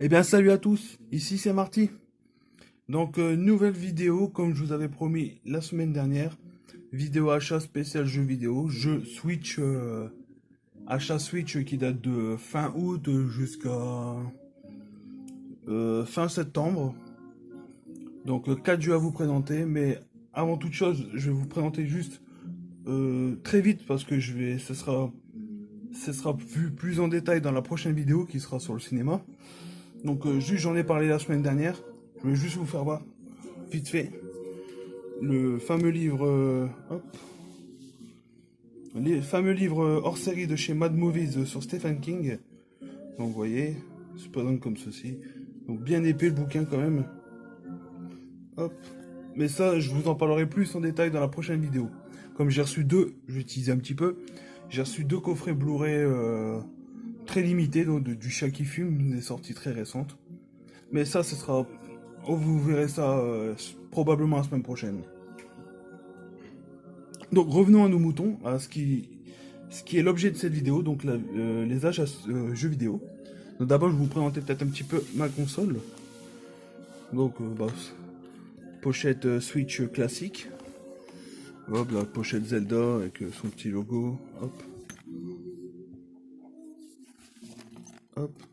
Eh bien, salut à tous, ici c'est Marty. Donc, nouvelle vidéo, comme je vous avais promis la semaine dernière. Vidéo achat spécial jeu vidéo. Jeu Switch, achat Switch qui date de fin août jusqu'à fin septembre. Donc, 4 jeux à vous présenter. Mais avant toute chose, je vais vous présenter juste très vite parce que ce sera vu plus en détail dans la prochaine vidéo qui sera sur le cinéma. Donc, juste j'en ai parlé la semaine dernière. Je vais juste vous faire voir vite fait le fameux livre, les fameux livres hors série de chez Mad Movies sur Stephen King. Donc vous voyez, se présente comme ceci. Donc bien épais le bouquin quand même. Hop. Mais ça, je vous en parlerai plus en détail dans la prochaine vidéo. Comme j'ai reçu deux, je vais utiliser un petit peu. J'ai reçu deux coffrets Blu-ray très limités, donc du Chat qui fume, des sorties très récentes. Mais ça, ce sera, vous verrez ça probablement la semaine prochaine. Donc revenons à nos moutons, à ce qui est l'objet de cette vidéo, donc les achats jeux vidéo. Donc d'abord je vais vous présenter peut-être un petit peu ma console. Donc pochette Switch classique. Hop, la pochette Zelda avec son petit logo. Hop, hop.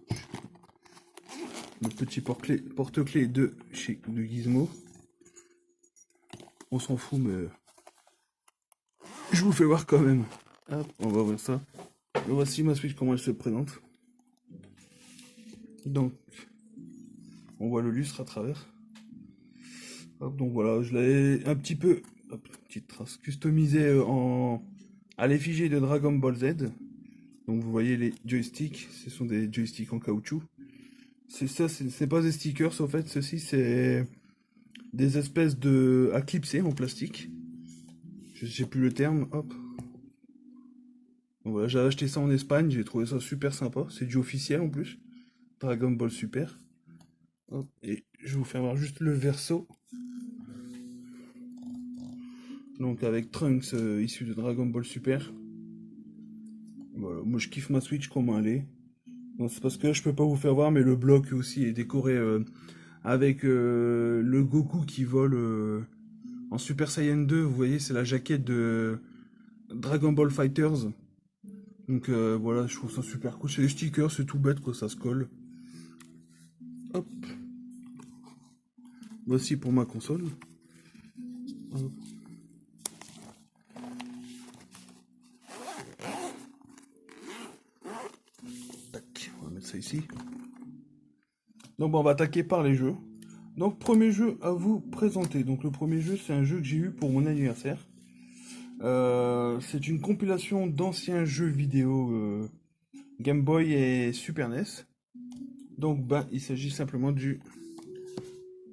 Le petit porte-clés de Gizmo. On s'en fout mais je vous fais voir quand même. Hop, on va voir ça. Et voici ma Switch, comment elle se présente. Donc on voit le lustre à travers. Hop, donc voilà, je l'ai un petit peu, hop, petite trace, customisé à l'effigie de Dragon Ball Z. Donc vous voyez les joysticks, ce sont des joysticks en caoutchouc. C'est pas des stickers, en fait, ceci c'est des espèces de à clipser en plastique. Je sais plus le terme, hop. Donc voilà, j'ai acheté ça en Espagne, j'ai trouvé ça super sympa, c'est du officiel en plus. Dragon Ball Super. Hop, et je vais vous faire voir juste le verso. Donc avec Trunks issu de Dragon Ball Super. Voilà, moi je kiffe ma Switch comment elle est. Bon, c'est parce que je peux pas vous faire voir, mais le bloc aussi est décoré avec le Goku qui vole en Super Saiyan 2. Vous voyez, c'est la jaquette de Dragon Ball Fighters. Donc voilà, je trouve ça super cool. C'est des stickers, c'est tout bête quoi, ça se colle. Hop, voici pour ma console. Hop. Tac, on va mettre ça ici. Donc bon, on va attaquer par les jeux. Donc premier jeu à vous présenter. Donc le premier jeu, c'est un jeu que j'ai eu pour mon anniversaire. C'est une compilation d'anciens jeux vidéo Game Boy et Super NES. Donc il s'agit simplement du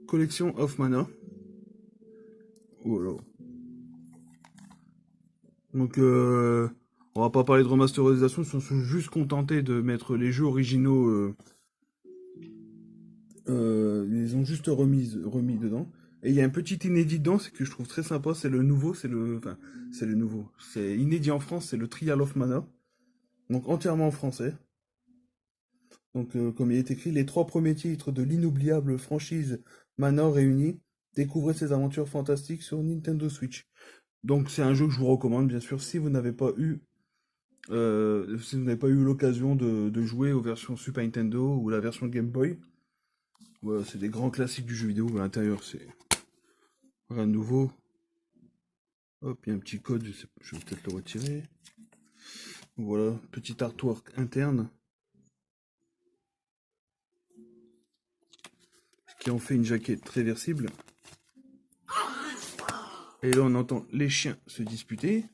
Collection of Mana. Voilà. Donc on va pas parler de remasterisation, ils se sont juste contentés de mettre les jeux originaux. Ils ont juste remis dedans. Et il y a un petit inédit dedans, c'est que je trouve très sympa, c'est le nouveau, enfin, c'est le nouveau. C'est inédit en France, c'est le Trial of Mana. Donc entièrement en français. Donc comme il est écrit, les trois premiers titres de l'inoubliable franchise Mana réunis, découvrez ces aventures fantastiques sur Nintendo Switch. Donc c'est un jeu que je vous recommande bien sûr si vous n'avez pas eu l'occasion de jouer aux versions Super Nintendo ou la version Game Boy. Voilà, c'est des grands classiques du jeu vidéo. À l'intérieur, c'est rien de nouveau. Hop, il y a un petit code, je vais peut-être le retirer. Voilà, petit artwork interne qui en fait une jaquette réversible. Et là, on entend les chiens se disputer.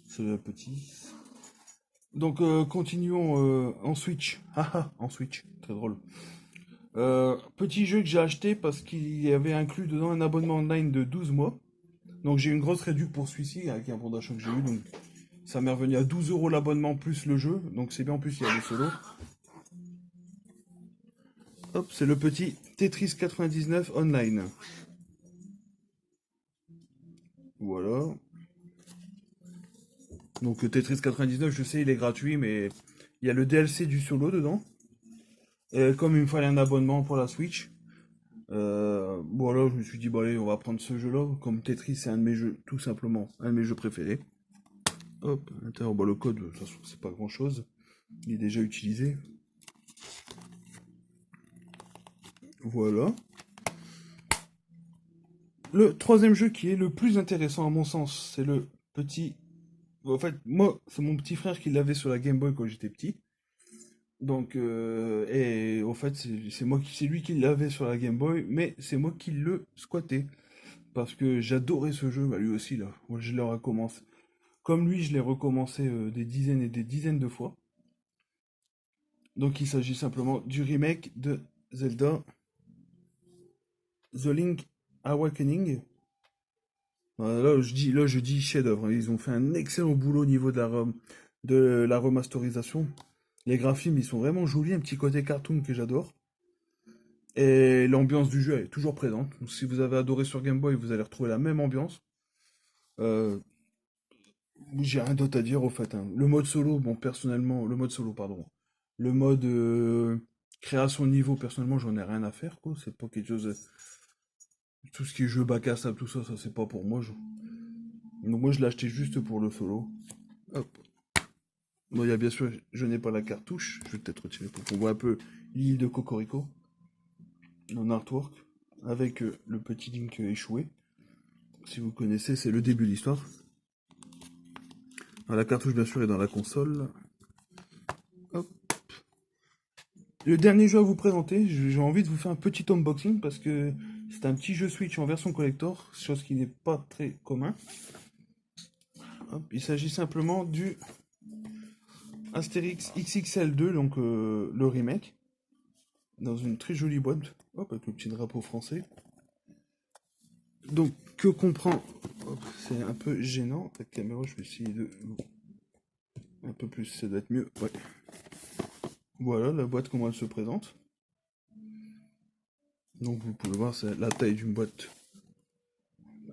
C'est le petit. Donc, continuons en Switch. En Switch, très drôle. Petit jeu que j'ai acheté parce qu'il y avait inclus dedans un abonnement online de 12 mois. Donc j'ai eu une grosse réduction pour celui-ci avec un bon d'achat que j'ai eu. Donc ça m'est revenu à 12 euros l'abonnement plus le jeu. Donc c'est bien, en plus il y a des solos. Hop, c'est le petit Tetris 99 online. Voilà. Donc Tetris 99, je sais, il est gratuit, mais Il y a le DLC du solo dedans. Et comme il me fallait un abonnement pour la Switch, bon là je me suis dit, bon allez, on va prendre ce jeu-là. Comme Tetris, c'est un de mes jeux, tout simplement, un de mes jeux préférés. Hop, à l'intérieur, bon, le code, de toute façon, c'est pas grand-chose. Il est déjà utilisé. Voilà. Le troisième jeu qui est le plus intéressant à mon sens, c'est le petit... En fait, moi, c'est mon petit frère qui l'avait sur la Game Boy quand j'étais petit. Donc, et au fait, c'est lui qui l'avait sur la Game Boy, mais c'est moi qui le squattais. Parce que j'adorais ce jeu, bah lui aussi, là. Moi, je l'ai recommencé. Comme lui, je l'ai recommencé des dizaines et des dizaines de fois. Donc, il s'agit simplement du remake de Zelda The Link Awakening. Là, je dis chef-d'œuvre, hein. Ils ont fait un excellent boulot au niveau de la remasterisation. Les graphismes, ils sont vraiment jolis, un petit côté cartoon que j'adore. Et l'ambiance du jeu elle est toujours présente. Donc, si vous avez adoré sur Game Boy, vous allez retrouver la même ambiance. Euh, j'ai rien d'autre à dire au fait, hein. Le mode solo, bon, personnellement, le mode solo, pardon. Le mode création de niveau, personnellement, j'en ai rien à faire, quoi. C'est pas quelque chose. Tout ce qui est jeu bac à sable, tout ça, ça c'est pas pour moi. Donc moi, je l'ai acheté juste pour le solo. Hop. Bon, il y a bien sûr, je n'ai pas la cartouche. Je vais peut-être retirer pour qu'on voit un peu l'île de Cocorico en artwork avec le petit Link échoué. Si vous connaissez, c'est le début de l'histoire. La cartouche, bien sûr, est dans la console. Hop. Le dernier jeu à vous présenter, j'ai envie de vous faire un petit unboxing parce que c'est un petit jeu Switch en version collector, chose qui n'est pas très commun. Hop, il s'agit simplement du Astérix XXL2, donc le remake, dans une très jolie boîte, hop, avec le petit drapeau français. Donc, que comprend... C'est un peu gênant, la caméra, je vais essayer de... Un peu plus, ça doit être mieux, ouais. Voilà la boîte, comment elle se présente. Donc, vous pouvez voir, c'est la taille d'une boîte,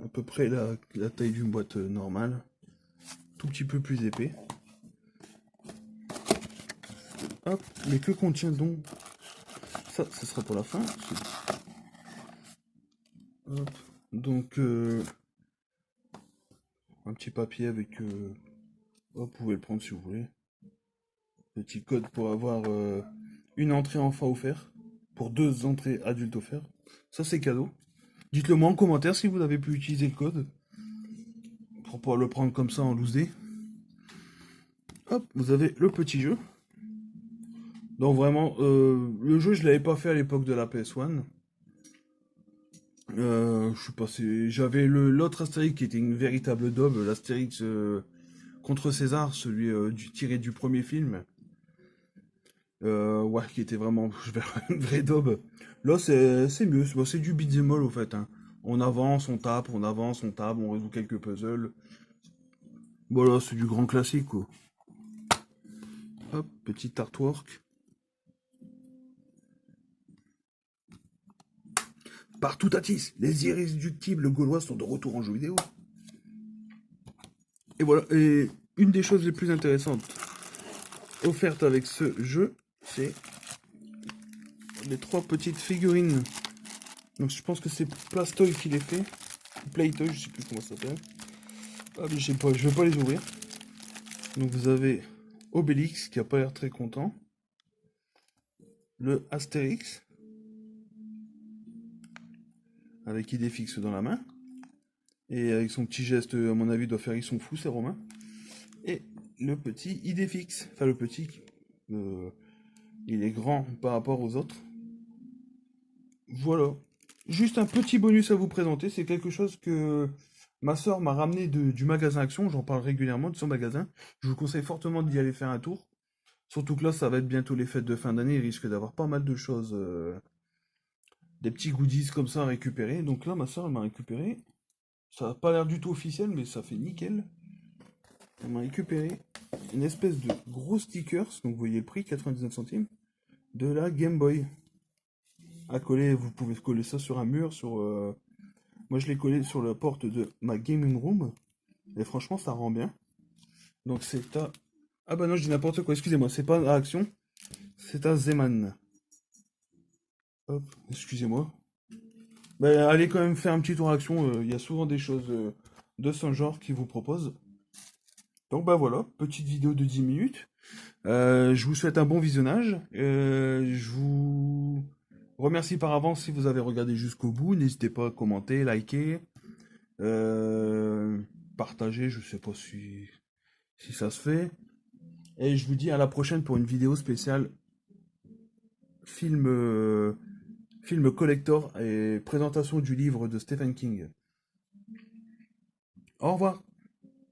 à peu près la taille d'une boîte normale. Tout petit peu plus épais. Hop, mais que contient donc... Ça sera pour la fin. Hop, donc... un petit papier avec... vous pouvez le prendre si vous voulez. Petit code pour avoir une entrée enfant offert. Pour 2 entrées adultes offertes. Ça, c'est cadeau. Dites-le moi en commentaire si vous avez pu utiliser le code. Pour pouvoir le prendre comme ça en loose day. Hop, vous avez le petit jeu. Donc vraiment, le jeu, je l'avais pas fait à l'époque de la PS1. Je suis passé... J'avais l'autre Astérix qui était une véritable daube. L'Astérix contre César, celui tiré du premier film. Ouais, qui était vraiment une vraie daube. Là, c'est mieux. C'est du beat'em all, au fait, hein. On avance, on tape, on avance, on tape, on résout quelques puzzles. Voilà, c'est du grand classique, quoi. Hop, petit artwork. Partout à Tis, les irréductibles gaulois sont de retour en jeu vidéo. Et voilà, et une des choses les plus intéressantes offertes avec ce jeu, c'est les 3 petites figurines. Donc je pense que c'est Plastoy qui les fait. Playtoy, je sais plus comment ça s'appelle. Ah, mais je sais pas, je vais pas les ouvrir. Donc vous avez Obélix qui a pas l'air très content. Le Astérix avec Idéfix dans la main. Et avec son petit geste, à mon avis, doit faire ils sont fous, c'est Romain. Et le petit Idéfix. Enfin, le petit, il est grand par rapport aux autres. Voilà. Juste un petit bonus à vous présenter. C'est quelque chose que ma soeur m'a ramené du magasin Action. J'en parle régulièrement de son magasin. Je vous conseille fortement d'y aller faire un tour. Surtout que là, ça va être bientôt les fêtes de fin d'année. Il risque d'avoir pas mal de choses. Des petits goodies comme ça à récupérer. Donc là, ma soeur, elle m'a récupéré. Ça n'a pas l'air du tout officiel, mais ça fait nickel. Elle m'a récupéré une espèce de gros stickers. Donc vous voyez le prix, 99 centimes. De la Game Boy. À coller, vous pouvez coller ça sur un mur, moi je l'ai collé sur la porte de ma gaming room. Et franchement ça rend bien. Donc c'est à Ah bah non, je dis n'importe quoi, excusez-moi, c'est pas un Action, c'est un Zeman. Hop, excusez-moi. Bah, allez quand même faire un petit tour à Action, il y a souvent des choses de ce genre qui vous proposent. Donc bah voilà, petite vidéo de 10 minutes. Je vous souhaite un bon visionnage. Je vous remercie par avance si vous avez regardé jusqu'au bout. N'hésitez pas à commenter, liker, euh, partager, je sais pas si ça se fait. Et je vous dis à la prochaine pour une vidéo spéciale film, film collector et présentation du livre de Stephen King. Au revoir.